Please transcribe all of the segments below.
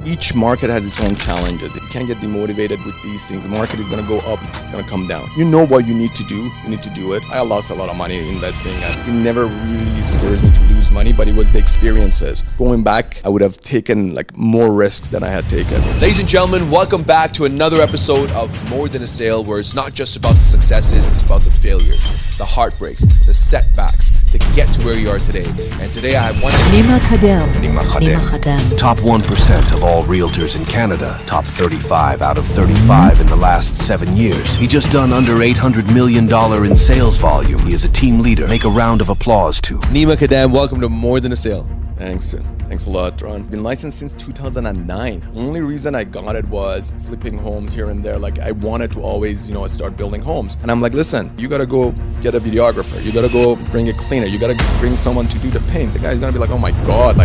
Each market has its own challenges. You can't get demotivated with these things. The market is going to go up, it's going to come down. You know what you need to do. You need to do it. I lost a lot of money investing, and it never really scares me to lose money, but it was the experiences. Going back, I would have taken more risks than I had taken. Ladies and gentlemen, welcome back to another episode of More Than a Sale, where it's not just about the successes, it's about the failures, the heartbreaks, the setbacks to get to where you are today. And today I have one... Nima Khadem. Nima Khadem. Top 1% of all realtors in Canada. Top 35 out of 35 in the last 7 years. He just done under $800 million in sales volume. He is a team leader. Make a round of applause to Nima Khadem. Welcome to More Than a Sale. Thanks a lot, Ron. Been licensed since 2009. Only reason I got it was flipping homes here and there. I wanted to always, start building homes. And I'm like, listen, you gotta go get a videographer. You gotta go bring a cleaner. You gotta bring someone to do the paint. The guy's gonna be like, oh my God.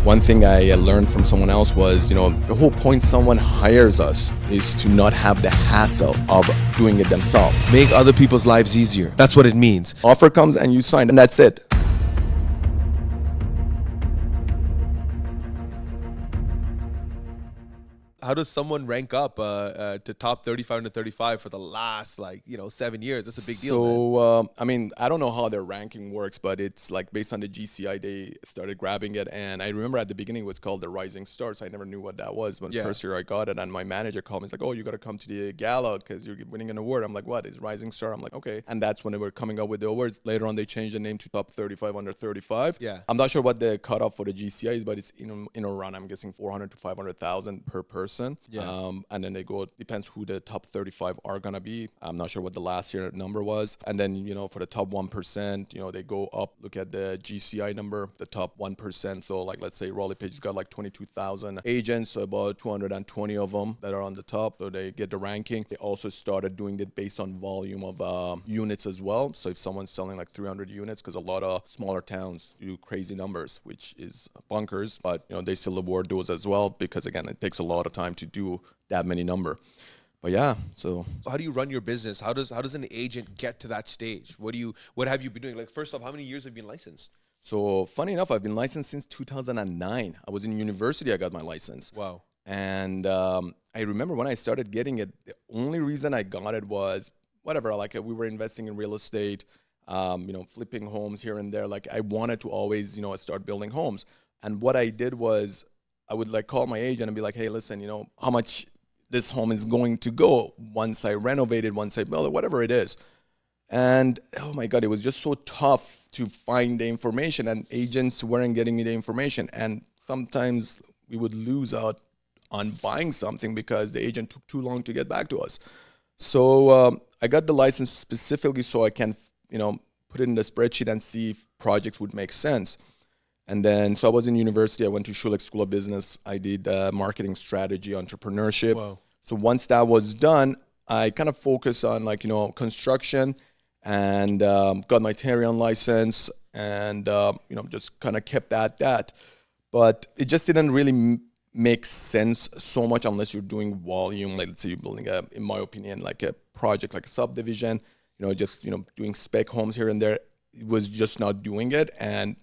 One thing I learned from someone else was, the whole point someone hires us is to not have the hassle of doing it themselves. Make other people's lives easier. That's what it means. Offer comes and you sign, and that's it. How does someone rank up to top 35 under 35 for the last 7 years? That's a big deal. So, I don't know how their ranking works, but it's based on the GCI, they started grabbing it. And I remember at the beginning it was called the Rising Stars. I never knew what that was. When first year I got it, and my manager called me. He's like, oh, you got to come to the gala because you're winning an award. I'm like, what is Rising Star? I'm like, okay. And that's when they were coming up with the awards. Later on, they changed the name to top 35 under 35. Yeah. I'm not sure what the cutoff for the GCI is, but it's in around, I'm guessing 400 to 500,000 per person. Yeah. And then they go, depends who the top 35 are gonna be. I'm not sure what the last year number was. And then, for the top 1%, they go up, look at the GCI number, the top 1%. So let's say Raleigh Page's got 22,000 agents, so about 220 of them that are on the top. So they get the ranking. They also started doing it based on volume of units as well. So if someone's selling 300 units, because a lot of smaller towns do crazy numbers, which is bonkers, but they still award those as well, because again, it takes a lot of time to do that many number. But yeah, so how do you run your business? How does an agent get to that stage? What have you been doing? First off, how many years have you been licensed? So funny enough, I've been licensed since 2009. I was in university, I got my license. Wow. And I remember when I started getting it, the only reason I got it was whatever, we were investing in real estate, flipping homes here and there. I wanted to always, start building homes. And what I did was I would call my agent and be like, hey, listen, how much this home is going to go once I renovate it, once I build it, whatever it is. And oh my God, it was just so tough to find the information, and agents weren't getting me the information. And sometimes we would lose out on buying something because the agent took too long to get back to us. So I got the license specifically so I can, put it in the spreadsheet and see if projects would make sense. And then, so I was in university. I went to Schulich School of Business. I did marketing strategy, entrepreneurship. Wow. So once that was done, I kind of focused on construction, and got my Tarion license, and just kind of kept at that. But it just didn't really make sense so much unless you're doing volume. Let's say you're building in my opinion, a project, a subdivision. Doing spec homes here and there. It was just not doing it, and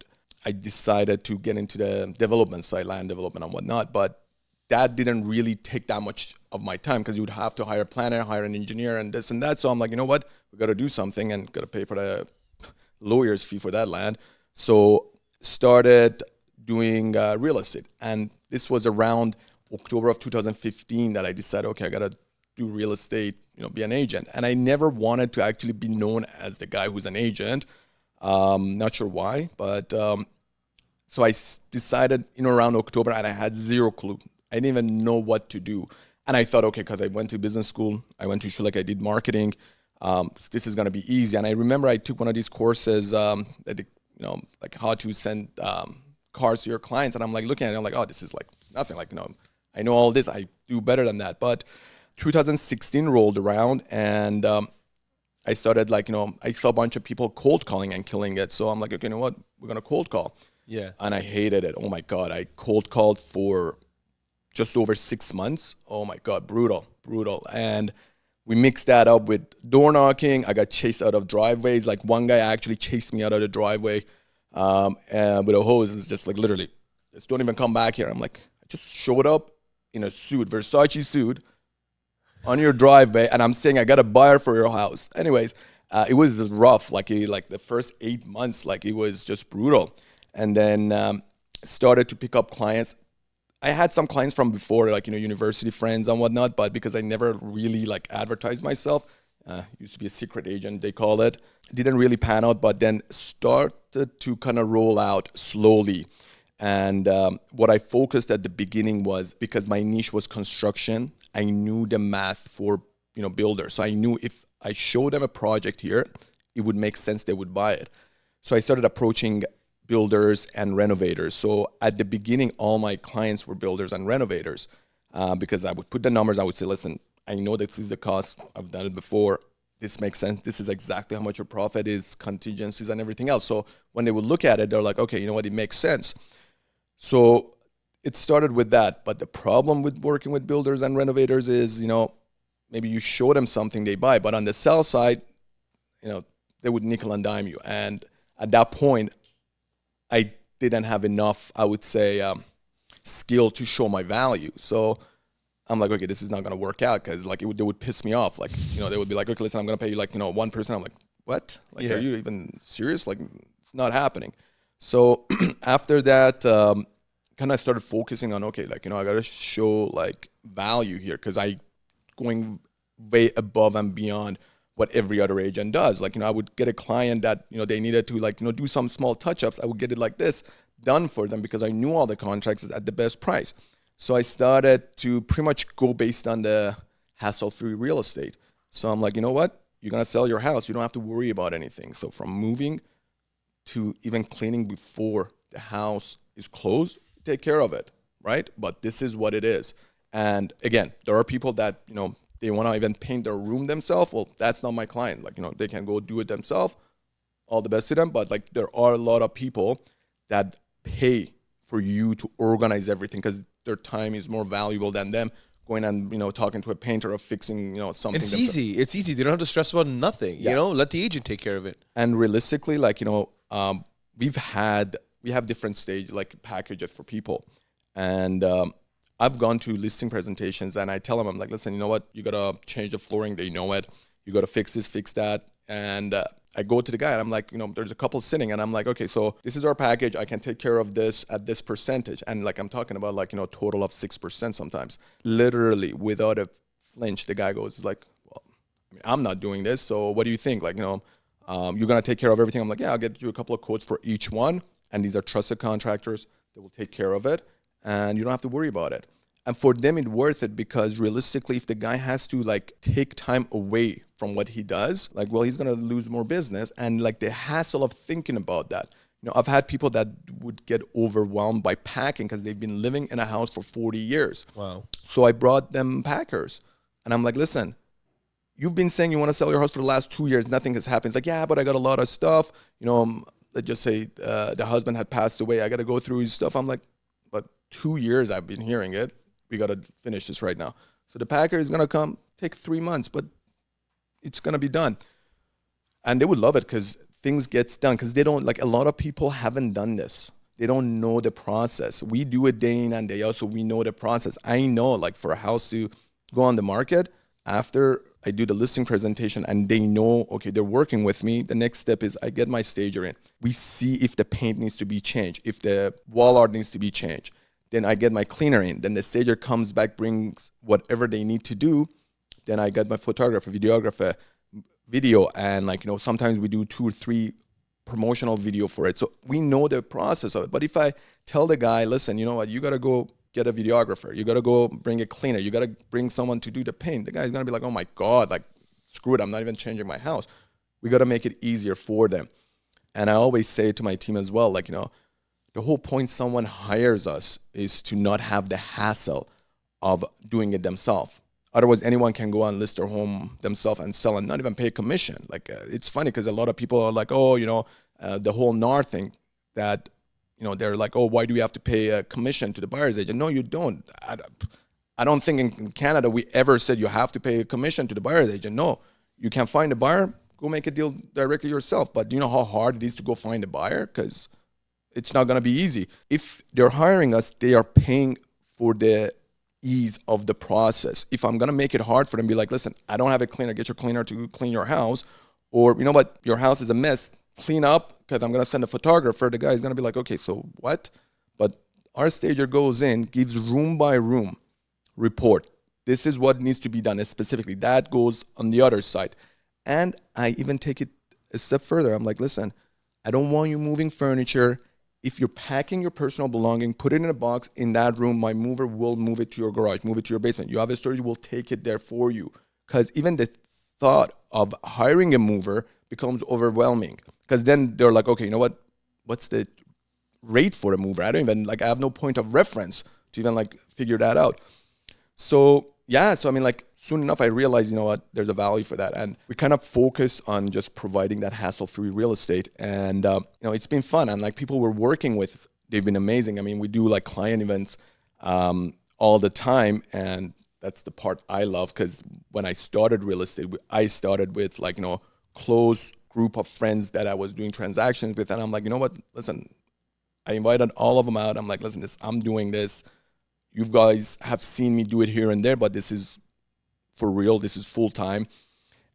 I decided to get into the development side, land development and whatnot, but that didn't really take that much of my time because you would have to hire a planner, hire an engineer, and this and that. So I'm like, you know what? We got to do something and got to pay for the lawyer's fee for that land. So started doing real estate. And this was around October of 2015 that I decided, okay, I got to do real estate, be an agent. And I never wanted to actually be known as the guy who's an agent. Not sure why, but so I decided around October, and I had zero clue. I didn't even know what to do. And I thought, okay, because I went to business school, I went to Schulich, I did marketing. This is going to be easy. And I remember I took one of these courses that, how to send cars to your clients. And I'm looking at it, I'm like, oh, this is nothing. I know all this. I do better than that. But 2016 rolled around, and I started I saw a bunch of people cold calling and killing it. So I'm like, okay, you know what? We're going to cold call. Yeah. And I hated it. Oh my God. I cold called for just over 6 months. Oh my God. Brutal. And we mixed that up with door knocking. I got chased out of driveways. One guy actually chased me out of the driveway and with a hose. It's just literally, just don't even come back here. I'm like, just showed up in a suit, Versace suit, on your driveway, and I'm saying I got a buyer for your house. Anyways, it was rough. Like the first 8 months, like it was just brutal. And then started to pick up clients. I had some clients from before, like university friends and whatnot, but because I never really like advertised myself, used to be a secret agent, they call it. Didn't really pan out, but then started to kind of roll out slowly. And what I focused at the beginning was, because my niche was construction, I knew the math for builders. So I knew if I showed them a project here, it would make sense, they would buy it. So I started approaching builders and renovators. So at the beginning, all my clients were builders and renovators, because I would put the numbers. I would say, listen, I know that this is the cost. I've done it before. This makes sense. This is exactly how much your profit is, contingencies and everything else. So when they would look at it, they're like, okay, you know what, it makes sense. So it started with that. But the problem with working with builders and renovators is, maybe you show them something, they buy. But on the sell side, they would nickel and dime you. And at that point, I didn't have enough, I would say, skill to show my value. So I'm like, okay, this is not going to work out, because like they would piss me off. Like, they would be like, okay, listen, I'm going to pay you like, 1%. I'm like, what? Like, Are you even serious? Like, it's not happening. So after that, kind of started focusing on, okay, like, I got to show like value here, because I going way above and beyond what every other agent does. Like, I would get a client that, they needed to like, do some small touch-ups. I would get it like this done for them, because I knew all the contracts at the best price. So I started to pretty much go based on the hassle-free real estate. So I'm like, you know what? You're going to sell your house. You don't have to worry about anything. So from moving to even cleaning before the house is closed, take care of it, right? But this is what it is. And again, there are people that, they want to even paint their room themselves. Well, that's not my client. Like, they can go do it themselves. All the best to them. But like, there are a lot of people that pay for you to organize everything, because their time is more valuable than them going and, talking to a painter or fixing, something. It's easy. It's easy. They don't have to stress about nothing. Yeah. Let the agent take care of it. And realistically, like, we have different stage, like packages for people. And I've gone to listing presentations and I tell them, I'm like, listen, you know what? You got to change the flooring. They know it. You got to fix this, fix that. And I go to the guy and I'm like, there's a couple sitting and I'm like, okay, so this is our package. I can take care of this at this percentage. And like, I'm talking about like, total of 6% sometimes. Literally without a flinch, the guy goes like, well, I'm not doing this. So what do you think? Like, you're going to take care of everything. I'm like, yeah, I'll get you a couple of quotes for each one. And these are trusted contractors that will take care of it. And you don't have to worry about it. And for them, it's worth it, because realistically, if the guy has to like take time away from what he does, like, well, he's going to lose more business. And like the hassle of thinking about that. I've had people that would get overwhelmed by packing because they've been living in a house for 40 years. Wow. So I brought them packers and I'm like, listen, you've been saying you want to sell your house for the last 2 years. Nothing has happened. It's like, yeah, but I got a lot of stuff. Let's just say the husband had passed away. I got to go through his stuff. I'm like, but 2 years I've been hearing it. We got to finish this right now. So the packer is going to come, take 3 months, but it's going to be done. And they would love it, because things gets done, because they don't, like, a lot of people haven't done this. They don't know the process. We do it day in and day out, so we know the process. I know, like, for a house to go on the market, after I do the listing presentation and they know, okay, they're working with me, the next step is I get my stager in. We see if the paint needs to be changed, if the wall art needs to be changed. Then I get my cleaner in. Then the stager comes back, brings whatever they need to do. Then I get my photographer, videographer, video. And like, sometimes we do 2 or 3 promotional video for it. So we know the process of it. But if I tell the guy, listen, you know what, you got to go get a videographer. You got to go bring a cleaner. You got to bring someone to do the paint. The guy's going to be like, oh my God, like, screw it. I'm not even changing my house. We got to make it easier for them. And I always say to my team as well, like, the whole point someone hires us is to not have the hassle of doing it themselves. Otherwise, anyone can go and list their home themselves and sell and not even pay a commission. Like, it's funny because a lot of people are like, oh, the whole NAR thing that, they're like, oh, why do we have to pay a commission to the buyer's agent? No, you don't. I don't think in Canada we ever said you have to pay a commission to the buyer's agent. No, you can find a buyer, go make a deal directly yourself. But do you know how hard it is to go find a buyer? Because it's not going to be easy. If they're hiring us, they are paying for the ease of the process. If I'm gonna make it hard for them, be like, listen, I don't have a cleaner, get your cleaner to clean your house. Or you know what, your house is a mess, clean up, because I'm gonna send a photographer. The guy's gonna be like, okay, so what? But our stager goes in, gives room by room report. This is what needs to be done specifically. That goes on the other side. And I even take it a step further. I'm like, listen, I don't want you moving furniture. If you're packing your personal belonging, put it in a box in that room. My mover will move it to your garage, move it to your basement. You have a storage, we'll take it there for you. Because even the thought of hiring a mover becomes overwhelming. Because then they're like, okay, you know what? What's the rate for a mover? I don't even, like, I have no point of reference to even like figure that out. So yeah, so I mean, like, soon enough, I realized, you know what, there's a value for that. And we kind of focus on just providing that hassle-free real estate. And, you know, it's been fun. And like people we're working with, they've been amazing. I mean, we do like client events all the time. And that's the part I love, because when I started real estate, I started with like, you know, close group of friends that I was doing transactions with. And I'm like, you know what, listen, I invited all of them out. I'm like, listen, I'm doing this. You guys have seen me do it here and there, but this is for real. This is full time.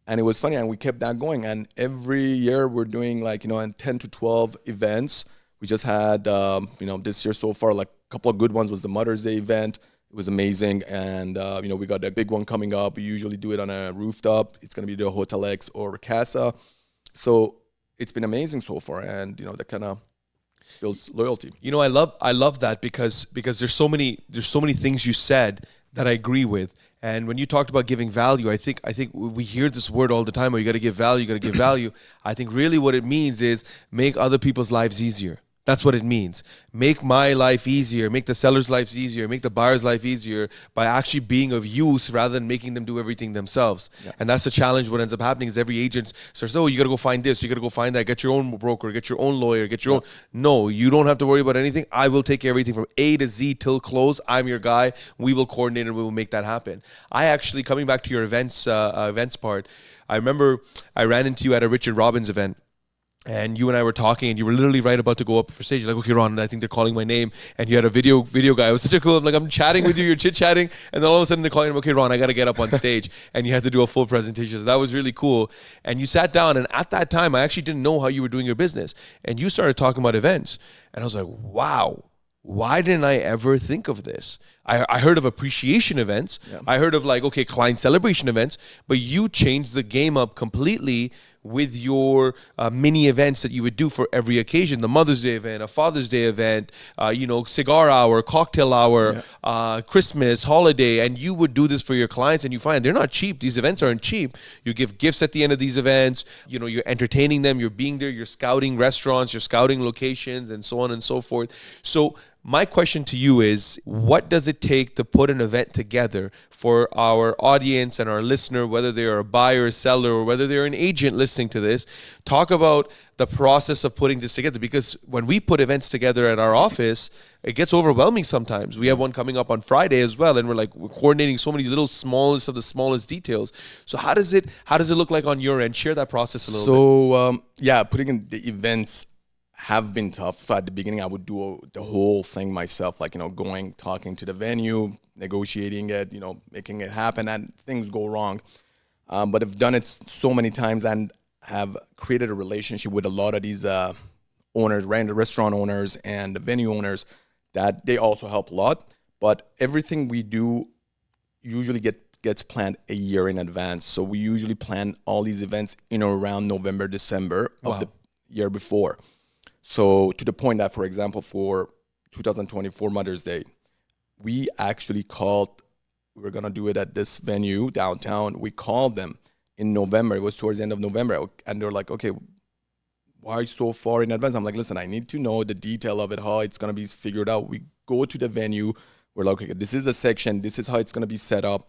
And it was funny. And we kept that going. And every year we're doing like, you know, 10 to 12 events. We just had, you know, this year so far, like a couple of good ones was the Mother's Day event. It was amazing. And, you know, we got a big one coming up. We usually do it on a rooftop. It's going to be the Hotel X or Casa. So it's been amazing so far. And, you know, that kind of builds loyalty. You know, I love that because there's so many things you said that I agree with. And when you talked about giving value, I think we hear this word all the time. Oh, you got to give value. You got to give value. I think really what it means is make other people's lives easier. That's what it means. Make my life easier, make the seller's lives easier, make the buyer's life easier by actually being of use rather than making them do everything themselves. Yeah. And that's the challenge. What ends up happening is every agent says, oh, you got to go find this, you got to go find that, get your own broker, get your own lawyer, get your own. No, you don't have to worry about anything. I will take everything from A to Z till close. I'm your guy. We will coordinate and we will make that happen. I actually, coming back to your events part, I remember I ran into you at a Richard Robbins event. And you and I were talking, and you were literally right about to go up for stage. You're like, okay, Ron, I think they're calling my name. And you had a video guy. It was such a cool, I'm chatting with you, you're chit-chatting. And then all of a sudden they're calling him, okay, Ron, I got to get up on stage. And you had to do a full presentation. So that was really cool. And you sat down, and at that time, I actually didn't know how you were doing your business. And you started talking about events. And I was like, wow. Why didn't I ever think of this? I heard of appreciation events. Yeah. I heard of like, okay, client celebration events, but you changed the game up completely with your mini events that you would do for every occasion. The Mother's Day event, a Father's Day event, you know, cigar hour, cocktail hour, Christmas, holiday. And you would do this for your clients, and you find they're not cheap. These events aren't cheap. You give gifts at the end of these events. You know, you're entertaining them. You're being there. You're scouting restaurants. You're scouting locations and so on and so forth. So my question to you is, what does it take to put an event together for our audience and our listener, whether they're a buyer, a seller, or whether they're an agent listening to this? Talk about the process of putting this together, because when we put events together at our office, it gets overwhelming sometimes. We have one coming up on Friday as well, and we're coordinating so many little smallest of the smallest details. So how does it look like on your end? Share that process a little bit. Yeah, putting in the events have been tough. So at the beginning, I would do the whole thing myself, like, you know, talking to the venue, negotiating it, you know, making it happen, and things go wrong. But I've done it so many times and have created a relationship with a lot of these owners, restaurant owners and the venue owners, that they also help a lot. But everything we do usually gets planned a year in advance. So we usually plan all these events in or around November, December of the year before. So to the point that, for example, for 2024 Mother's Day, we actually called, we were going to do it at this venue downtown. We called them in November. It was towards the end of November. And they're like, okay, why so far in advance? I'm like, listen, I need to know the detail of it, how it's going to be figured out. We go to the venue. We're like, okay, this is a section. This is how it's going to be set up.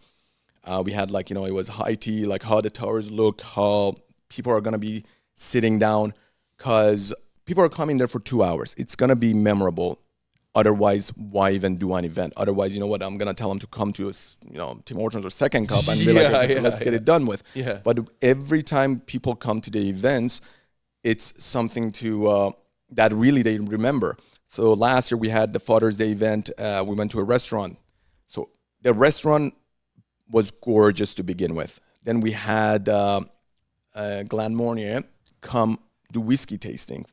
We had like, you know, it was high tea, like how the towers look, how people are going to be sitting down, because people are coming there for 2 hours. It's going to be memorable. Otherwise, why even do an event? Otherwise, you know what? I'm going to tell them to come to, you know, Tim Hortons or Second Cup and be let's get it done with. Yeah. But every time people come to the events, it's something to that really they remember. So last year we had the Father's Day event. We went to a restaurant. So the restaurant was gorgeous to begin with. Then we had Glenmornier come do whiskey tasting,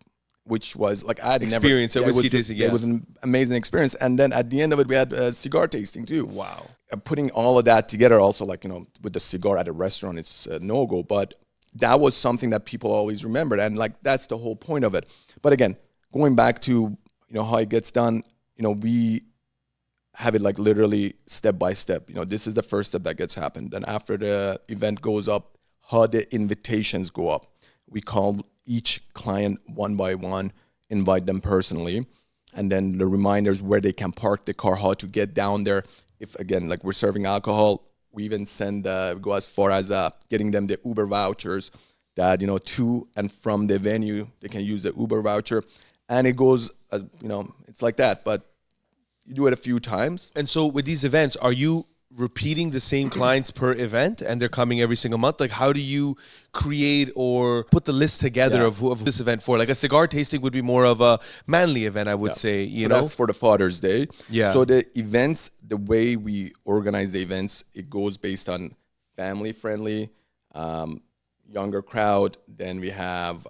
which was like I had Experience never at whiskey tasting. Yeah, it was an amazing experience. And then at the end of it, we had cigar tasting too. wow. Putting all of that together, also like with the cigar at a restaurant, it's a no go. But that was something that people always remembered, and like that's the whole point of it. But again, going back to how it gets done, we have it like literally step by step. This is the first step that gets happened. Then after the event goes up, how the invitations go up. We call each client one by one, invite them personally, and then the reminders where they can park the car, how to get down there. If again, like we're serving alcohol, we even go as far as getting them the Uber vouchers that, to and from the venue, they can use the Uber voucher. And it goes, it's like that. But you do it a few times. And so with these events, are you repeating the same clients per event and they're coming every single month? Like, how do you create or put the list together of this event for? Like a cigar tasting would be more of a manly event, I would say, That's for the Father's Day. Yeah. So the events, the way we organize the events, it goes based on family friendly, younger crowd. Then we have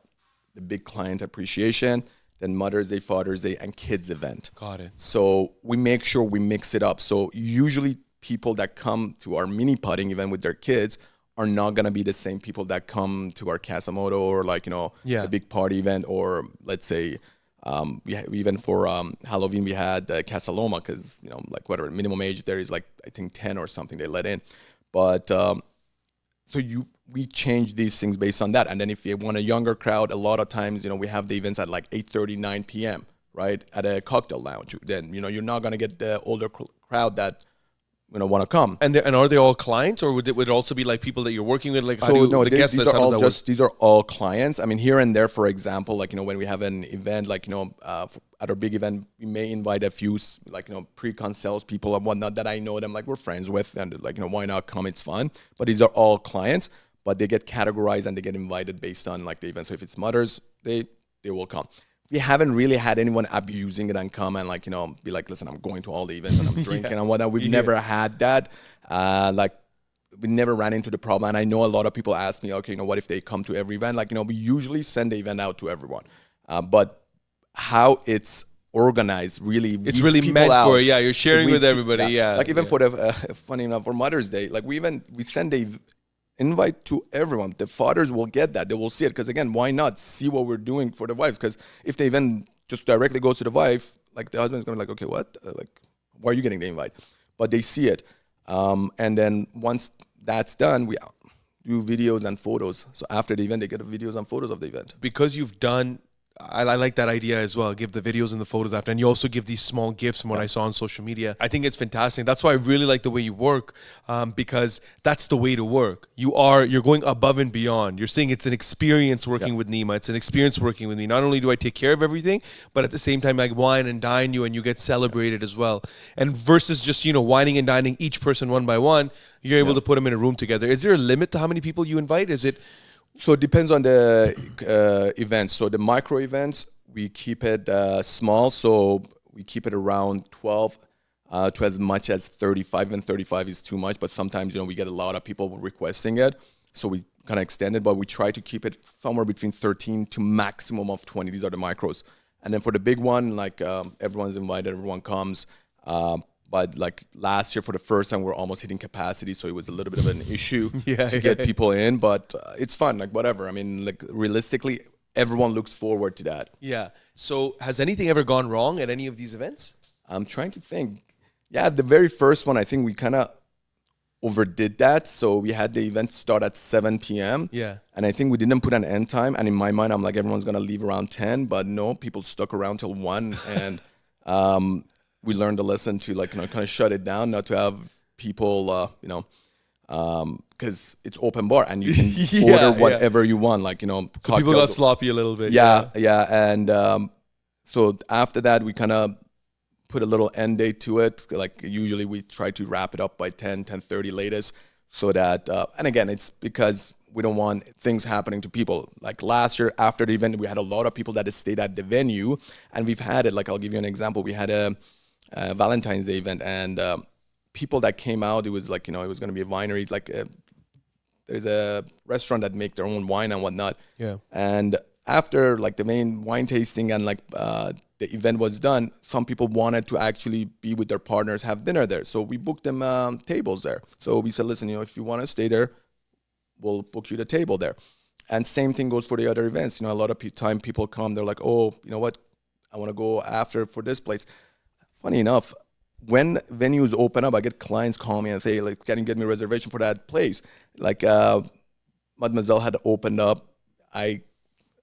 the big client appreciation, then Mother's Day, Father's Day, and kids event. Got it. So we make sure we mix it up. So usually people that come to our mini putting event with their kids are not going to be the same people that come to our Casamoto or a big party event, or let's say even for Halloween we had Casaloma, because whatever minimum age there is, like I think 10 or something they let in. But we change these things based on that. And then if you want a younger crowd, a lot of times we have the events at like 8:30, 9 p.m. right at a cocktail lounge. Then you're not going to get the older crowd that want to come. And are they all clients, or would it also be like people that you're working with? Like, These are all clients. I mean, here and there, for example, when we have an event, at our big event, we may invite a few, pre-con sales people and whatnot that I know them, like we're friends with, and why not come? It's fun. But these are all clients, but they get categorized and they get invited based on the event. So if it's Mother's Day, they will come. We haven't really had anyone abusing it and come and be like, listen, I'm going to all the events and I'm drinking and whatnot. We've never had that. We never ran into the problem. And I know a lot of people ask me, okay, what if they come to every event? We usually send the event out to everyone. But how it's organized really, it's really meant out. for, you're sharing with everybody. For the, funny enough, for Mother's Day, we send a invite to everyone. The fathers will get that. They will see it. Because again, why not see what we're doing for the wives? Because if the event just directly goes to the wife, the husband's going to be like, okay, what? Why are you getting the invite? But they see it. And then once that's done, we do videos and photos. So after the event, they get videos and photos of the event. Because you've done, I like that idea as well. Give the videos and the photos after, and you also give these small gifts from what I saw on social media. I think it's fantastic. That's why I really like the way you work, because that's the way to work. You're going above and beyond. You're saying it's an experience working with Nima. It's an experience working with me. Not only do I take care of everything, but at the same time I wine and dine you, and you get celebrated as well. And versus just wining and dining each person one by one, you're able to put them in a room together. Is there a limit to how many people you invite? Is it? So it depends on the events. So the micro events, we keep it small. So we keep it around 12 to as much as 35. And 35 is too much. But sometimes, we get a lot of people requesting it. So we kind of extend it. But we try to keep it somewhere between 13 to maximum of 20. These are the micros. And then for the big one, everyone's invited, everyone comes. But last year, for the first time, we're almost hitting capacity, so it was a little bit of an issue to get people in. But it's fun, whatever. I mean, realistically, everyone looks forward to that. Yeah. So has anything ever gone wrong at any of these events? I'm trying to think. Yeah, the very first one, I think we kind of overdid that. So we had the event start at 7 p.m. Yeah. And I think we didn't put an end time. And in my mind, I'm like, everyone's going to leave around 10. But no, people stuck around till 1. And we learned a lesson to kind of shut it down, not to have people, because it's open bar and you can order whatever you want, So people got sloppy a little bit. Yeah. And so after that, we kind of put a little end date to it. Usually we try to wrap it up by 10:30 latest, so that, and again, it's because we don't want things happening to people. Like last year after the event, we had a lot of people that stayed at the venue, and we've had it. Like I'll give you an example. We had a Valentine's Day event, and people that came out, it was like, it was going to be a winery. Like there's a restaurant that make their own wine and whatnot. Yeah. And after like the main wine tasting and like the event was done, some people wanted to actually be with their partners, have dinner there. So we booked them tables there. So we said, listen, if you want to stay there, we'll book you the table there. And same thing goes for the other events. A lot of time people come, they're like, oh, you know what? I want to go after for this place. Funny enough, when venues open up, I get clients call me and say, like, can you get me a reservation for that place? Like Mademoiselle had opened up. I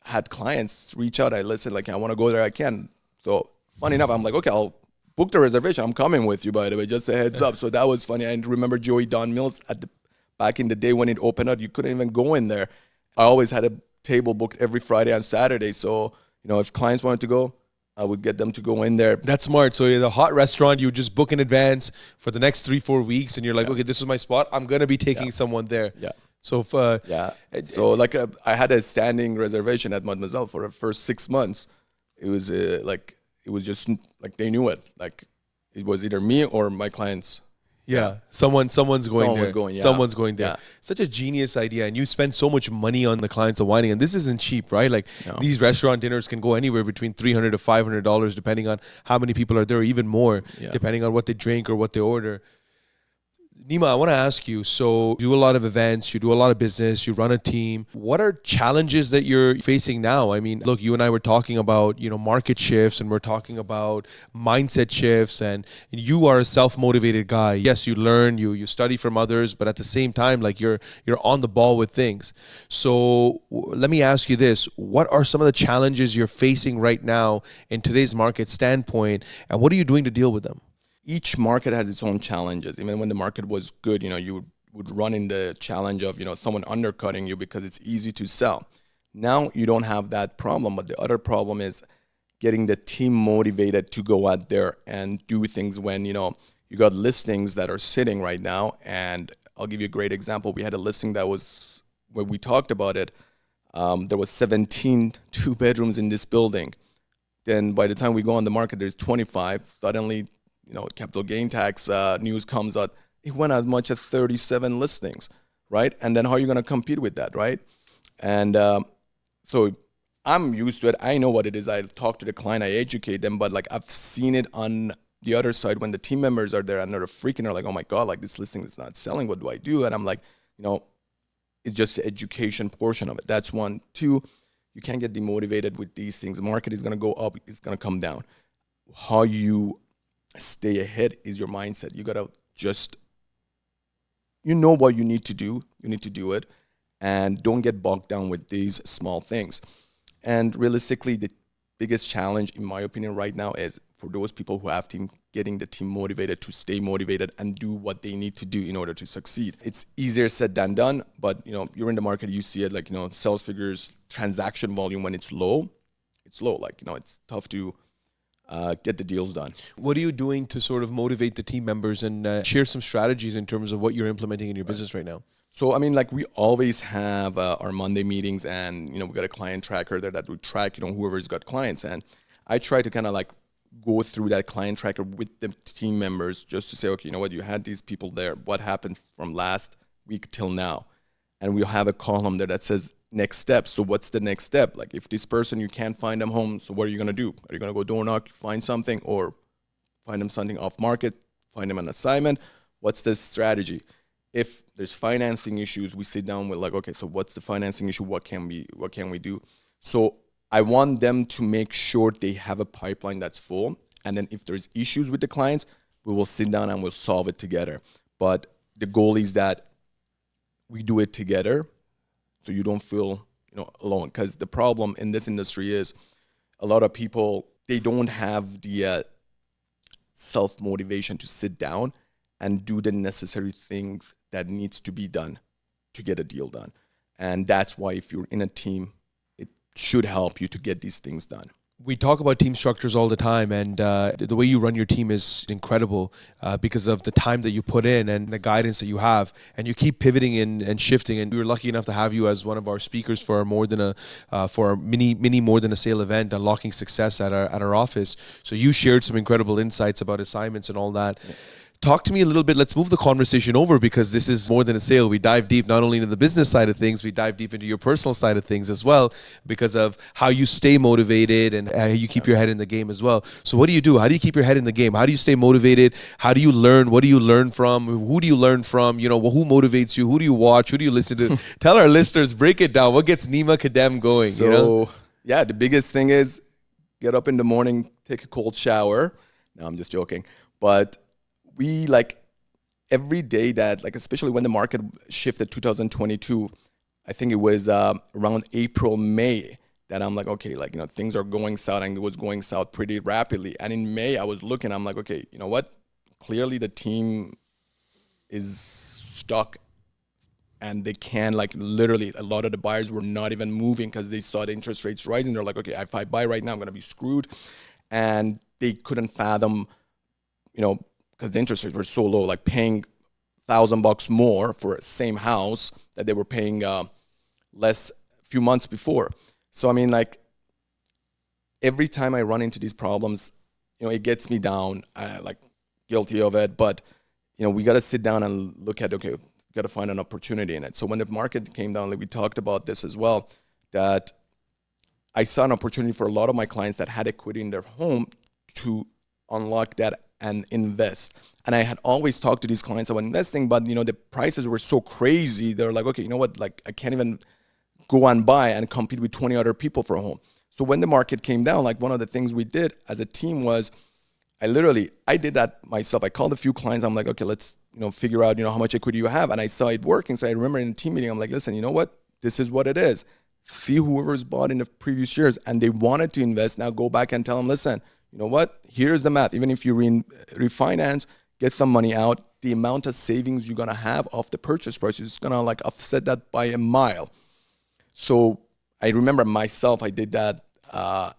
had clients reach out. I listened, like, I want to go there, I can. So funny enough, I'm like, okay, I'll book the reservation. I'm coming with you, by the way, just a heads up. So that was funny. I remember Joey Don Mills back in the day when it opened up, you couldn't even go in there. I always had a table booked every Friday and Saturday. So, if clients wanted to go, I would get them to go in there. That's smart. So the hot restaurant, you just book in advance for the next 3-4 weeks, and you're like, okay, this is my spot. I'm gonna be taking someone there. Yeah. So So like I had a standing reservation at Mademoiselle for the first 6 months. It was like it was just like they knew it. Like it was either me or my clients. Yeah, someone's going Someone there. was going, yeah. Someone's going there. Yeah. Such a genius idea, and you spend so much money on the clients of whining, and this isn't cheap, right? Like these restaurant dinners can go anywhere between $300 to $500, depending on how many people are there, or even more, depending on what they drink or what they order. Nima, I want to ask you, so you do a lot of events, you do a lot of business, you run a team. What are challenges that you're facing now? I mean, look, you and I were talking about, market shifts, and we're talking about mindset shifts, and you are a self-motivated guy. Yes, you learn, you study from others, but at the same time, like you're on the ball with things. So let me ask you this. What are some of the challenges you're facing right now in today's market standpoint, and what are you doing to deal with them? Each market has its own challenges. Even when the market was good, you would run in the challenge of, someone undercutting you because it's easy to sell. Now you don't have that problem, but the other problem is getting the team motivated to go out there and do things when, you got listings that are sitting right now. And I'll give you a great example. We had a listing that was, where we talked about it, there was 17 two bedrooms in this building. Then by the time we go on the market, there's 25. Suddenly, capital gain tax news comes out. It went as much as 37 listings, right? And then how are you going to compete with that, right? And so I'm used to it. I know what it is. I talk to the client, I educate them, but like I've seen it on the other side when the team members are there and they're freaking. They're like, oh my God, like this listing is not selling. What do I do? And I'm like, it's just the education portion of it. That's one. Two, you can't get demotivated with these things. The market is going to go up. It's going to come down. How you stay ahead is your mindset. You got to just, what you need to do. You need to do it. And don't get bogged down with these small things. And realistically, the biggest challenge, in my opinion, right now is for those people who have team, getting the team motivated to stay motivated and do what they need to do in order to succeed. It's easier said than done, but you're in the market, you see it like, sales figures, transaction volume when it's low, like, it's tough to get the deals done. What are you doing to sort of motivate the team members and share some strategies in terms of what you're implementing in your business right now? So, I mean, like we always have our Monday meetings and, we got a client tracker there that we track, whoever's got clients. And I try to kind of like go through that client tracker with the team members just to say, okay, you had these people there. What happened from last week till now? And we'll have a column there that says next steps. So what's the next step? Like if this person, you can't find them home, so what are you going to do? Are you going to go door knock, find something, or find them something off market, find them an assignment? What's the strategy? If there's financing issues, we sit down with like, okay, so what's the financing issue? What can we do? So I want them to make sure they have a pipeline that's full. And then if there's issues with the clients, we will sit down and we'll solve it together. But the goal is that we do it together so you don't feel, alone. Because the problem in this industry is a lot of people, they don't have the self-motivation to sit down and do the necessary things that needs to be done to get a deal done. And that's why if you're in a team, it should help you to get these things done. We talk about team structures all the time, and the way you run your team is incredible because of the time that you put in and the guidance that you have, and you keep pivoting and shifting. And we were lucky enough to have you as one of our speakers for our for our mini more than a sale event, unlocking success at our office. So you shared some incredible insights about assignments and all that. Talk to me a little bit. Let's move the conversation over, because this is more than a sale. We dive deep not only into the business side of things, we dive deep into your personal side of things as well, because of how you stay motivated and how you keep your head in the game as well. So what do you do? How do you keep your head in the game? How do you stay motivated? How do you learn? What do you learn from? Who do you learn from? You know, who motivates you? Who do you watch? Who do you listen to? Tell our listeners, break it down. What gets Nima Khadem going? So, you know? yeah, the biggest thing is get up in the morning, take a cold shower. No, I'm just joking. But we every day that, like, especially when the market shifted 2022, I think it was around April, May, that I'm like, okay, like, things are going south, and it was going south pretty rapidly. And in May, I was looking, I'm like, okay, you know what? Clearly the team is stuck, and they can, like, literally a lot of the buyers were not even moving because they saw the interest rates rising. They're like, okay, if I buy right now, I'm going to be screwed. And they couldn't fathom, because the interest rates were so low, like paying $1,000 more for the same house that they were paying less a few months before. So, I mean, like, every time I run into these problems, it gets me down, like, guilty of it. But, we got to sit down and look at, okay, we got to find an opportunity in it. So when the market came down, like, we talked about this as well, that I saw an opportunity for a lot of my clients that had equity in their home to unlock that and invest. And I had always talked to these clients about investing, but the prices were so crazy. They're like, okay, you know what? Like, I can't even go and buy and compete with 20 other people for a home. So when the market came down, like, one of the things we did as a team was I did that myself. I called a few clients. I'm like, okay, let's figure out how much equity you have. And I saw it working. So I remember in a team meeting, I'm like, listen, you know what? This is what it is. See whoever's bought in the previous years and they wanted to invest. Now go back and tell them, listen, you know what? Here's the math. Even if you refinance, get some money out, the amount of savings you're going to have off the purchase price is going to, like, offset that by a mile. So I remember myself, I did that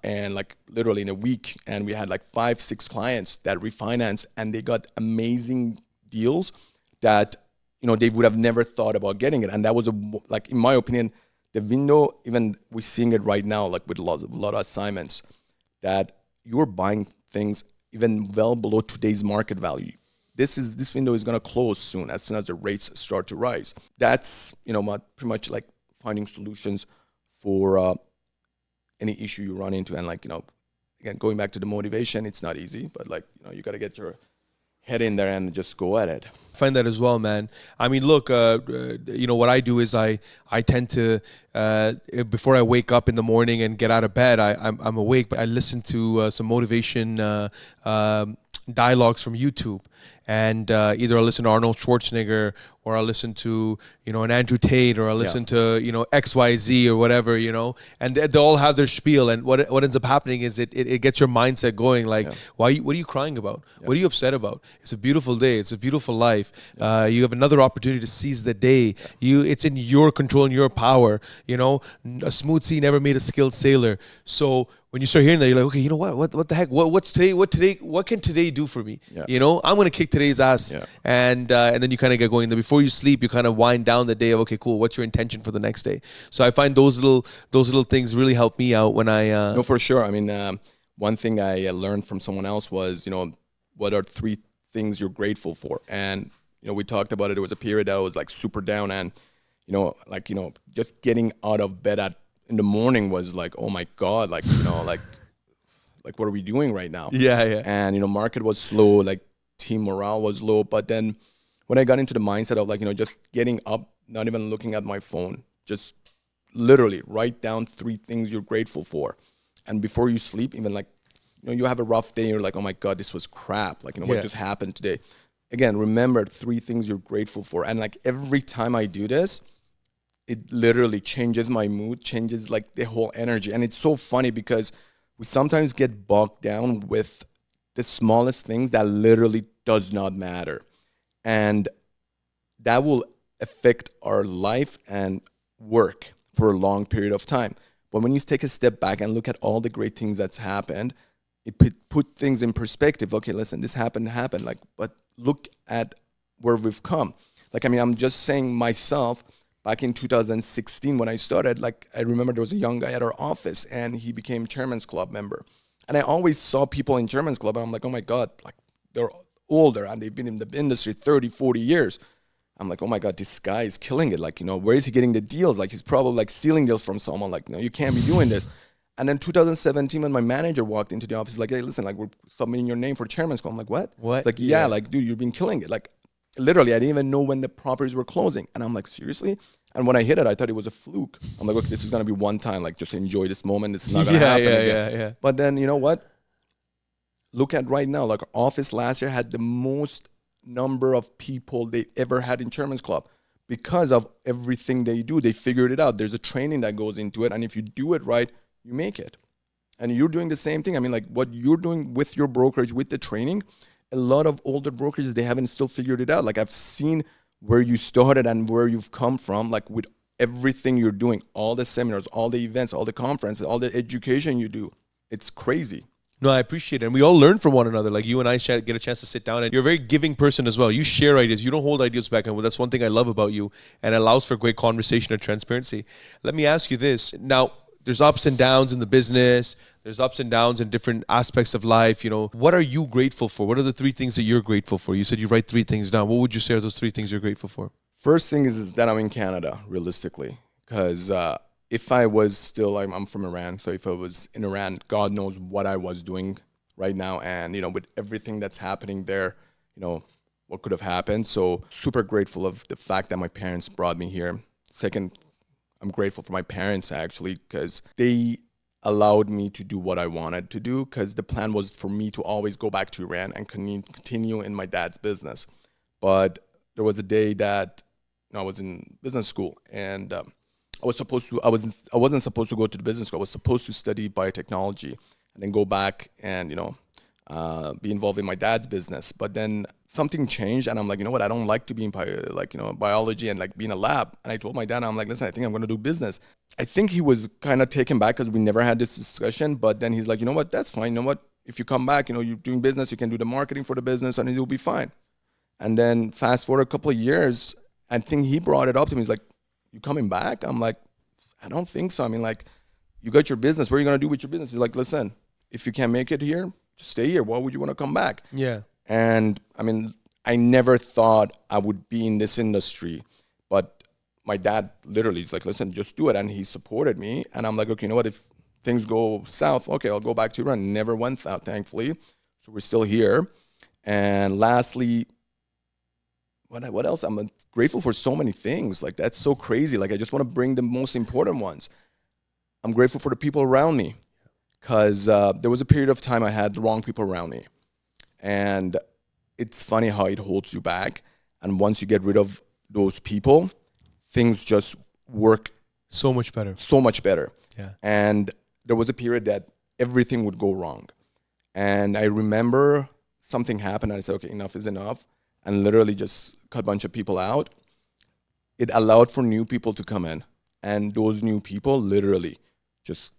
and, like, literally in a week, and we had like 5-6 clients that refinanced, and they got amazing deals that, they would have never thought about getting it. And that was, like, in my opinion, the window, even we're seeing it right now, like with a lot of assignments, that you're buying things even well below today's market value. This window is going to close soon as the rates start to rise. That's, pretty much like finding solutions for any issue you run into. And, like, again, going back to the motivation, it's not easy, but, like, you got to get your head in there and just go at it. I find that as well, man. I mean, look, what I do is I tend to, before I wake up in the morning and get out of bed, I'm awake, but I listen to some motivation dialogues from YouTube. And either I'll listen to Arnold Schwarzenegger, or I'll listen to, an Andrew Tate, or I'll listen to, XYZ or whatever, and they all have their spiel. And what ends up happening is it gets your mindset going, like, what are you crying about? What are you upset about? It's a beautiful day. It's a beautiful life. You have another opportunity to seize the day. It's in your control and your power. A smooth sea never made a skilled sailor. So when you start hearing that, you're like, okay, you know what the heck? What's today? What can today do for me? I'm going to kick today's ass. And then you kind of get going. And before you sleep, you kind of wind down the day of, okay, cool, what's your intention for the next day? So I find those little things really help me out when I No, for sure. I mean, one thing I learned from someone else was, what are 3 things you're grateful for? And we talked about it. It was a period that I was, like, super down, and just getting out of bed in the morning was like, oh my God, like, like, what are we doing right now? Yeah. And, market was slow, like, team morale was low. But then when I got into the mindset of, like, just getting up, not even looking at my phone, just literally write down 3 things you're grateful for. And before you sleep, even, like, you have a rough day, you're like, oh my God, this was crap. Like, what just happened today? Again, remember 3 things you're grateful for. And, like, every time I do this, it literally changes my mood, changes, like, the whole energy. And it's so funny because we sometimes get bogged down with the smallest things that literally does not matter. And that will affect our life and work for a long period of time. But when you take a step back and look at all the great things that's happened, it put things in perspective. Okay, listen, this happened. Like, but look at where we've come. Like, I mean, I'm just saying myself, back in 2016 when I started, like, I remember there was a young guy at our office and he became Chairman's Club member. And I always saw people in Chairman's Club and I'm like, oh my God, like they're older and they've been in the industry 30, 40 years. I'm like, oh my God, this guy is killing it. Like, you know, where is he getting the deals? Like, he's probably like stealing deals from someone. Like, no, you can't be doing this. And then 2017, when my manager walked into the office, he's like, hey, listen, like, we're submitting your name for Chairman's Club. I'm like, what? What? Like, yeah, like, dude, you've been killing it. Like, literally, I didn't even know when the properties were closing. And I'm like, seriously? And when I hit it, I thought it was a fluke. I'm like, okay, this is going to be one time. Like, just enjoy this moment. This is not going to happen again. Yeah. But then, you know what? Look at right now. Like, our office last year had the most number of people they ever had in Chairman's Club. Because of everything they do, they figured it out. There's a training that goes into it. And if you do it right, you make it. And you're doing the same thing. I mean, like what you're doing with your brokerage, with the training, a lot of older brokerages, they haven't still figured it out. Like I've seen where you started and where you've come from, like with everything you're doing, all the seminars, all the events, all the conferences, all the education you do. It's crazy. No, I appreciate it. And we all learn from one another. Like you and I get a chance to sit down, and you're a very giving person as well. You share ideas. You don't hold ideas back. And that's one thing I love about you, and it allows for great conversation and transparency. Let me ask you this. Now, there's ups and downs in the business. There's ups and downs in different aspects of life. You know, what are you grateful for? What are the 3 things that you're grateful for? You said you write 3 things down. What would you say are those 3 things you're grateful for? First thing is that I'm in Canada, realistically, because if I was still, I'm from Iran, so if I was in Iran, God knows what I was doing right now. And, you know, with everything that's happening there, you know, what could have happened. So super grateful of the fact that my parents brought me here. Second, I'm grateful for my parents, actually, because they allowed me to do what I wanted to do, because the plan was for me to always go back to Iran and continue in my dad's business. But there was a day that I was in business school, and I wasn't supposed to go to the business school. I was supposed to study biotechnology and then go back and, you know, be involved in my dad's business. But then something changed, and I'm like, you know what? I don't like to be in biology and like be in a lab. And I told my dad, I'm like, listen, I think I'm going to do business. I think he was kind of taken back because we never had this discussion. But then he's like, you know what? That's fine. You know what? If you come back, you know, you're doing business, you can do the marketing for the business, and it'll be fine. And then fast forward a couple of years, I think he brought it up to me. He's like, you coming back? I'm like, I don't think so. I mean, like, you got your business. What are you going to do with your business? He's like, listen, if you can't make it here, just stay here. Why would you want to come back? Yeah. And I mean, I never thought I would be in this industry, but my dad literally is like, listen, just do it. And he supported me. And I'm like, okay, you know what? If things go south, okay, I'll go back to Iran. Never went south, thankfully. So we're still here. And lastly, what else? I'm grateful for so many things. Like, that's so crazy. Like, I just want to bring the most important ones. I'm grateful for the people around me, because there was a period of time I had the wrong people around me. And it's funny how it holds you back. And once you get rid of those people, things just work so much better. So much better. Yeah. And there was a period that everything would go wrong. And I remember something happened, and I said, okay, enough is enough. And literally just cut a bunch of people out. It allowed for new people to come in. And those new people literally just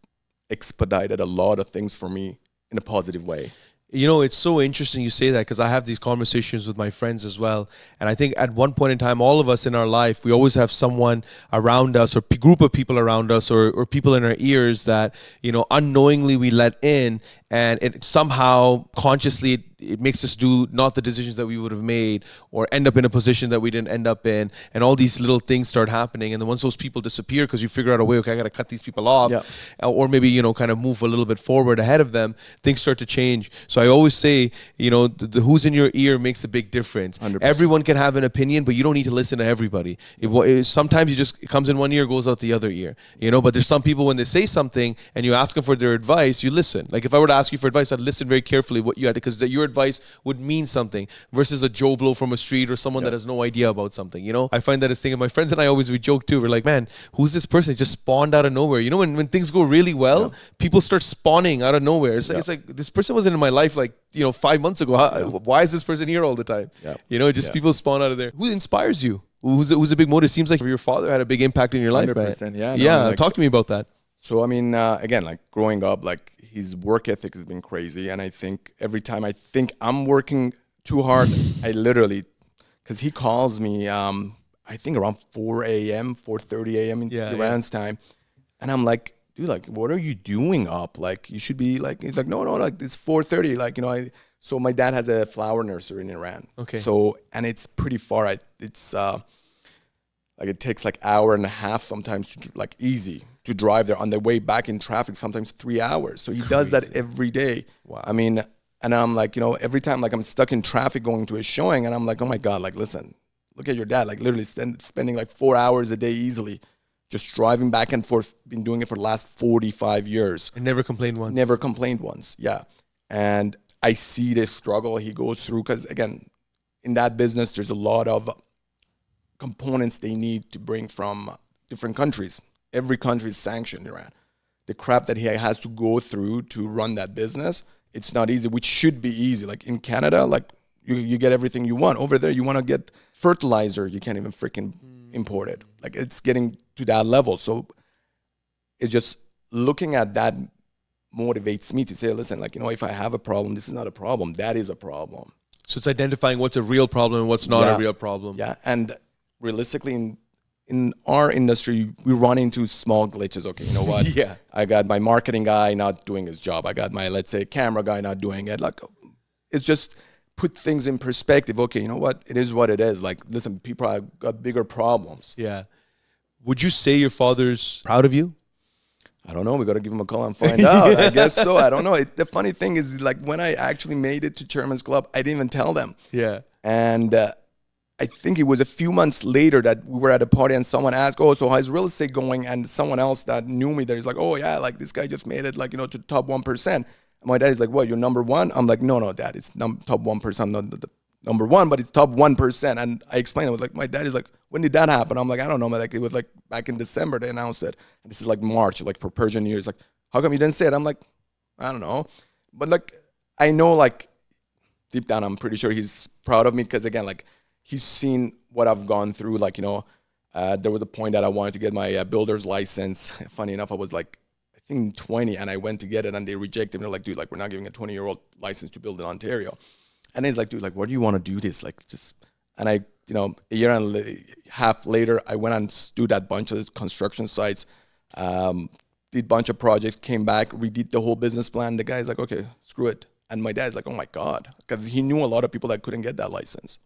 expedited a lot of things for me in a positive way. You know, it's so interesting you say that, because I have these conversations with my friends as well. And I think at one point in time, all of us in our life, we always have someone around us, or group of people around us, or people in our ears that, you know, unknowingly we let in, and it somehow consciously it makes us do not the decisions that we would have made, or end up in a position that we didn't end up in, and all these little things start happening. And then once those people disappear, because you figure out a way, okay, I got to cut these people off, or maybe, you know, kind of move a little bit forward ahead of them, things start to change. So I always say, you know, the who's in your ear makes a big difference. 100%. Everyone can have an opinion, but you don't need to listen to everybody. Sometimes it comes in one ear, goes out the other ear, you know. But there's some people, when they say something and you ask them for their advice, you listen. Like if I were to ask you for advice, I'd listen very carefully what you had, because your advice would mean something versus a Joe Blow from a street, or someone that has no idea about something. You know, I find that as thing. And my friends and I always, we joke too. We're like, man, who's this person? It just spawned out of nowhere. You know, when things go really well, people start spawning out of nowhere. It's like this person wasn't in my life like, you know, 5 months ago. Why is this person here all the time? You know, just people spawn out of there. Who inspires you? Who's a big motive? Seems like your father had a big impact in your life, 100%, man. Yeah, talk to me about that. So I mean, again, like growing up, like his work ethic has been crazy, and I think every time I think I'm working too hard, I literally, because he calls me, I think around 4 a.m., 4:30 a.m. in Yeah, yeah. Iran's time, and I'm like, dude, like, what are you doing up? Like, you should be like, he's like, no, like it's 4:30, like, so my dad has a flower nursery in Iran, Okay. so and it's pretty far. It's like it takes like hour and a half sometimes to like easy to drive there on the way back in traffic, sometimes 3 hours. So he does that every day. Wow. I mean, and I'm like, every time like I'm stuck in traffic going to a showing and I'm like, oh my God, like, listen, look at your dad, like literally spending like 4 hours a day easily, just driving back and forth, been doing it for the last 45 years. And never complained once. Never complained once. Yeah. And I see the struggle he goes through because again, in that business, there's a lot of components they need to bring from different countries. Every country is sanctioned Iran. The crap that he has to go through to run that business, it's not easy, which should be easy. Like in Canada, like you get everything you want. Over there, you want to get fertilizer, you can't even freaking import it. Like it's getting to that level. So it's just looking at that motivates me to say, listen, like, if I have a problem, this is not a problem. That is a problem. So it's identifying what's a real problem and what's not a real problem. Yeah, and realistically, in our industry, we run into small glitches. Okay, you know what? Yeah. I got my marketing guy not doing his job. I got my, let's say, camera guy not doing it. Like, it's just put things in perspective. Okay, you know what? It is what it is. Like, listen, people have got bigger problems. Yeah. Would you say your father's proud of you? I don't know. We got to give him a call and find out. I guess so. I don't know. The funny thing is, like, when I actually made it to Chairman's Club, I didn't even tell them. Yeah. And I think it was a few months later that we were at a party and someone asked, oh, so how's real estate going? And someone else that knew me there is like, oh, yeah, like this guy just made it, like, to the top 1%. And my dad is like, what, you're number one? I'm like, no, Dad, it's top 1%. I'm not the number one, but it's top 1%. And I explained, I was like, my dad is like, when did that happen? I'm like, I don't know, man. Like, it was like back in December they announced it. And this is like March, like for Persian New Year. It's like, how come you didn't say it? I'm like, I don't know. But like, I know, like, deep down, I'm pretty sure he's proud of me because, again, like, he's seen what I've gone through. Like, there was a point that I wanted to get my builder's license. Funny enough, I was like, I think 20, and I went to get it, and they rejected me. They're like, dude, like, we're not giving a 20-year-old license to build in Ontario. And he's like, dude, like, why do you want to do this? Like, just, and I, a year and a half later, I went and do that bunch of construction sites, did a bunch of projects, came back, redid the whole business plan. The guy's like, okay, screw it. And my dad's like, oh my God, because he knew a lot of people that couldn't get that license.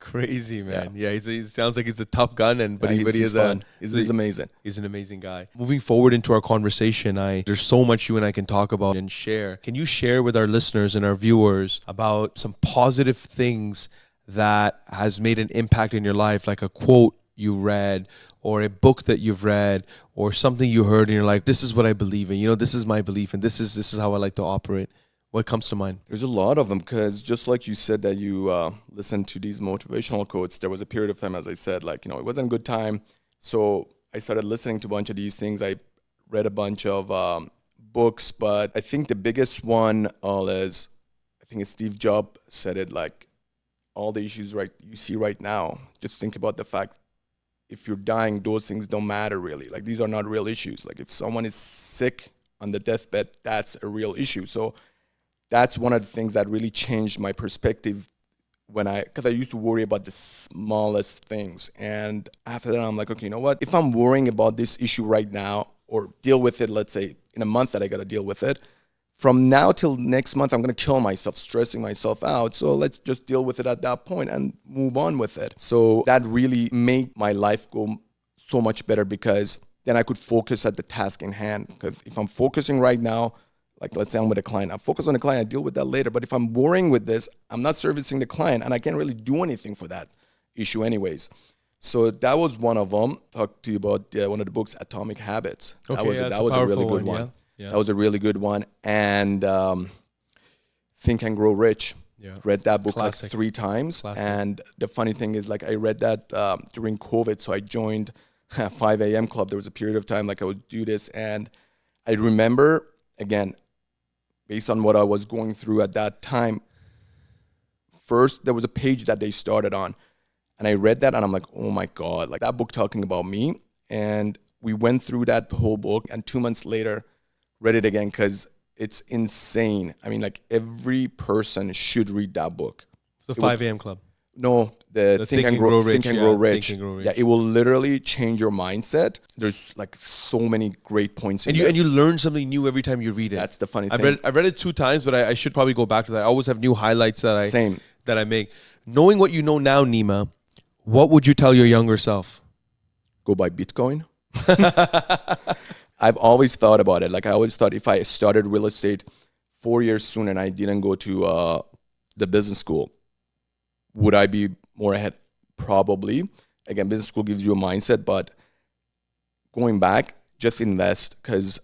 Crazy, man. Yeah, he sounds like he's a tough gun, but he's fun. He's amazing. He's an amazing guy. Moving forward into our conversation, there's so much you and I can talk about and share. Can you share with our listeners and our viewers about some positive things that has made an impact in your life, like a quote you read or a book that you've read or something you heard and you're like, this is what I believe in, this is my belief and this is how I like to operate? What comes to mind? There's a lot of them because just like you said that you listen to these motivational quotes, there was a period of time, as I said, like, it wasn't a good time. So I started listening to a bunch of these things. I read a bunch of books, but I think the biggest one is, I think it's Steve Jobs said it, like, all the issues you see right now, just think about the fact if you're dying, those things don't matter really. Like, these are not real issues. Like, if someone is sick on the deathbed, that's a real issue. So that's one of the things that really changed my perspective because I used to worry about the smallest things. And after that, I'm like, okay, you know what? If I'm worrying about this issue right now or deal with it, let's say in a month that I got to deal with it, from now till next month, I'm going to kill myself, stressing myself out. So let's just deal with it at that point and move on with it. So that really made my life go so much better because then I could focus at the task in hand. Because if I'm focusing right now, like, let's say I'm with a client, I focus on the client, I deal with that later. But if I'm worrying with this, I'm not servicing the client and I can't really do anything for that issue anyways. So that was one of them. Talk to you about one of the books, Atomic Habits. Okay, that was a really good one. Yeah. That was a really good one. And Think and Grow Rich. Yeah. Read that book Classic. like 3 times. Classic. And the funny thing is, like, I read that during COVID. So I joined 5 a.m. club. There was a period of time like I would do this. And I remember, again, based on what I was going through at that time, first there was a page that they started on. And I read that and I'm like, oh my God, like that book talking about me. And we went through that whole book, and 2 months later, read it again because it's insane. I mean, like every person should read that book. The 5 a.m. club. No, the Think and Grow Rich. Think and Grow Rich. Think and Grow Rich. Yeah, it will literally change your mindset. There's like so many great points in there. And you learn something new every time you read it. That's the funny thing. I've read it 2 times, but I should probably go back to that. I always have new highlights that I make. Knowing what you know now, Nima, what would you tell your younger self? Go buy Bitcoin. I've always thought about it. Like I always thought if I started real estate 4 years soon and I didn't go to the business school, would I be more ahead? Probably. Again, business school gives you a mindset, but going back, just invest, because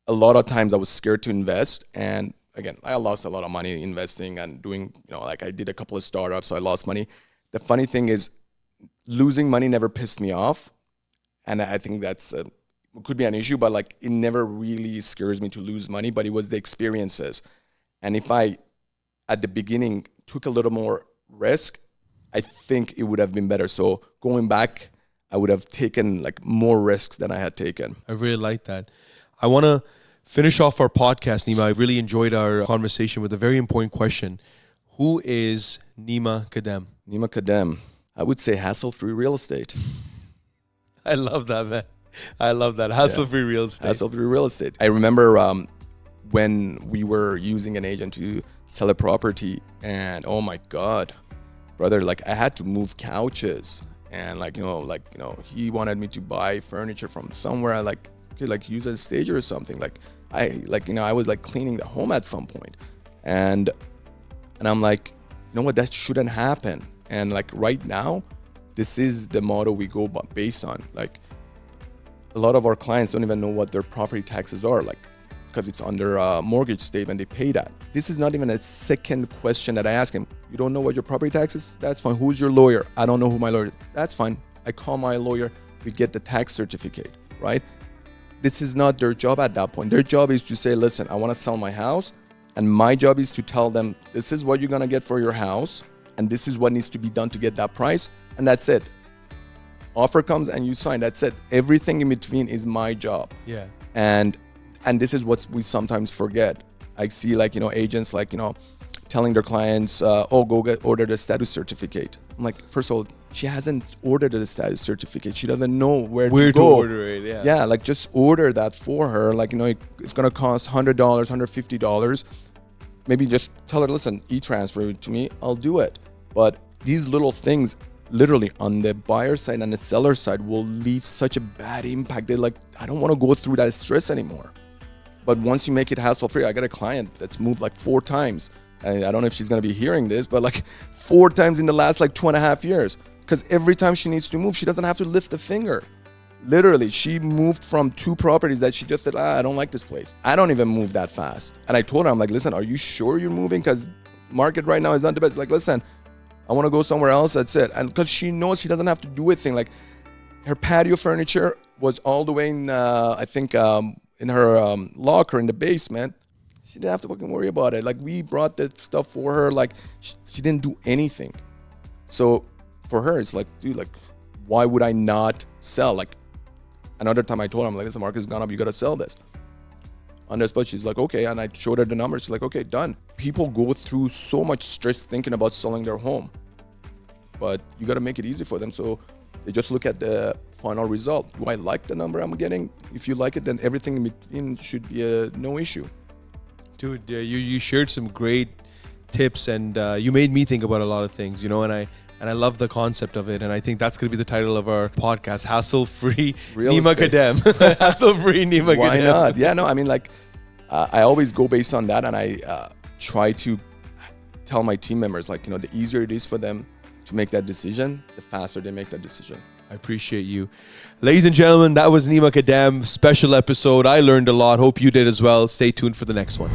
a lot of times I was scared to invest. And again, I lost a lot of money investing and doing, like I did a couple of startups, so I lost money. The funny thing is losing money never pissed me off. And I think that's could be an issue, but like it never really scares me to lose money, but it was the experiences. And if I, at the beginning, took a little more risk, I think it would have been better. So going back, I would have taken like more risks than I had taken. I really like that. I want to finish off our podcast, Nima. I really enjoyed our conversation with a very important question. Who is Nima Khadem? Nima Khadem, I would say hassle-free real estate. I love that, man. I love that. Hassle-free real estate. Hassle-free real estate. I remember when we were using an agent to sell a property, and oh my God, brother, like I had to move couches, and he wanted me to buy furniture from somewhere. I could use a stager or something. I was like cleaning the home at some point, and I'm like, you know what, that shouldn't happen. And like right now, this is the model we go based on. Like a lot of our clients don't even know what their property taxes are, like because it's under a mortgage statement, they pay that. This is not even a second question that I ask him. You don't know what your property tax is? That's fine. Who's your lawyer? I don't know who my lawyer is. That's fine. I call my lawyer. We get the tax certificate, right? This is not their job at that point. Their job is to say, listen, I want to sell my house. And my job is to tell them, this is what you're going to get for your house. And this is what needs to be done to get that price. And that's it. Offer comes and you sign. That's it. Everything in between is my job. Yeah. And this is what we sometimes forget. I see agents telling their clients, go order the status certificate. I'm like, first of all, she hasn't ordered the status certificate. She doesn't know where to go. Order it, yeah. Yeah, like just order that for her. It's going to cost $100, $150. Maybe just tell her, listen, e-transfer it to me. I'll do it. But these little things, literally on the buyer side and the seller side, will leave such a bad impact. They're like, I don't want to go through that stress anymore. But once you make it hassle-free, I got a client that's moved like 4 times. I don't know if she's going to be hearing this, but like 4 times in the last 2.5 years. Because every time she needs to move, she doesn't have to lift a finger. Literally, she moved from 2 properties that she just said, I don't like this place. I don't even move that fast. And I told her, I'm like, listen, are you sure you're moving? Because market right now is not the best. Like, listen, I want to go somewhere else. That's it. And because she knows she doesn't have to do a thing. Like her patio furniture was all the way in, in her locker in the basement. She didn't have to fucking worry about it. Like we brought that stuff for her. Like she didn't do anything. So for her, it's like, dude, like, why would I not sell? Like another time I told her, I'm like, listen, market's gone up. You got to sell this. On this, but she's like, okay. And I showed her the numbers. She's like, okay, done. People go through so much stress thinking about selling their home, but you got to make it easy for them. So they just look at the final result. Do I like the number I'm getting? If you like it, then everything in between should be no issue. Dude, you shared some great tips, and you made me think about a lot of things, and I love the concept of it, and I think that's going to be the title of our podcast, Hassle-Free Nima Khadem. Hassle-Free Nima Khadem. Why not? Yeah, no, I mean, I always go based on that, and I try to tell my team members, the easier it is for them to make that decision, the faster they make that decision. I appreciate you. Ladies and gentlemen, that was Nima Khadem, special episode. I learned a lot. Hope you did as well. Stay tuned for the next one.